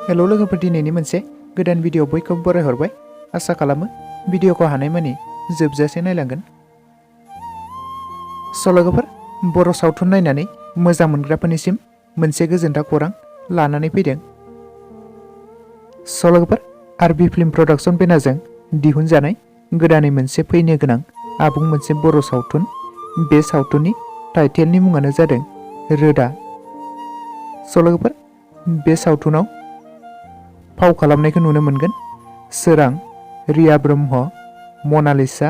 हेल' लोगोफोर, दिनैनि मोनसे गोदान भिडिअ बयखौबो बरायहरबाय। आसा खालामो भिडिअखौ हानायमानि जोबजासे नायलांगोन। लोगोफोर, बर' सावथुन नायनानै मोजां मोनग्राफोरनिसिम मोनसे गोजोनथाव खौरां लानानै फैदों। लोगोफोर, आरबि फिल्म प्रडाक्शन बेनारजों दिहुनजानाय गोदानै मोनसे फैनो गोनां आबुं मोनसे बर' सावथुन। बे सावथुननि टाइटेलनि मुङानो जादों रोदा। लोगोफोर, बे सावथुनाव फाव खालामनायखौ नुनो मोनगोन सोरां, रिया ब्रह्म, मनालिसा,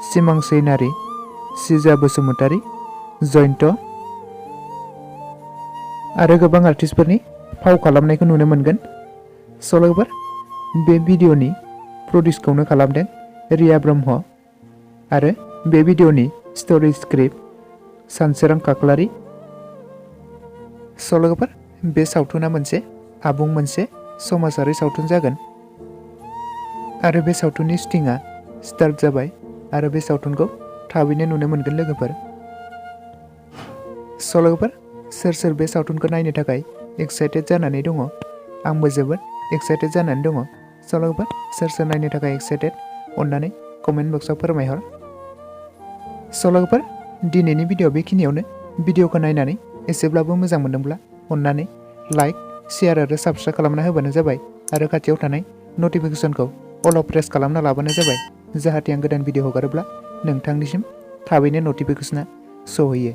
सिमां सैनारि, सिजा बसुमतारी, जयन्त आरो गोबां आर्टिस्टफोरनि फाव खालामनायखौ नुनो मोनगोन। लोगोफोर, बे भिडिअनि प्रडिउसखौनो खालामदों रिया ब्रह्म आरो बे भिडिअनि स्ट'रि स्क्रिप्ट सानसोरां खाख्लारि। लोगोफोर, बे सावथुना मोनसे आबुं मोनसे समाजारि सावथुन जागोन आरो बे सावथुननि शुटिंआ स्टार्ट जाबाय आरो बे सावथुनखौ थाबैनो नुनो मोनगोन लोगोफोर। लोगोफोर, सोर सोर बे सावथुनखौ नायनो थाखाय एक्साइटेड जानानै दङ? आंबो जोबोद एक्साइटेड जानानै दङ। लोगोफोर, सोर सोर नायनो थाखाय एक्साइटेड अन्नानै कमेन्ट बक्सआव फोरमायहर। लोगोफोर, दिनैनि भिडिअ बेखिनियावनो। भिडिअखौ नायनानै एसेब्लाबो मोजां मोनदोंब्ला अन्नानै लाइक, शेयार आरो साबस्क्राइब खालामना होबानो जाबाय आरो खाथियाव थानाय नटिफिकेसनखौ अल प्रेस खालामना लाबानो जाबाय, जाहाथे आं गोदान भिडिअ हगारोब्ला नोंथांनिसिम थाबैनो नटिफिकेसना सहैयो।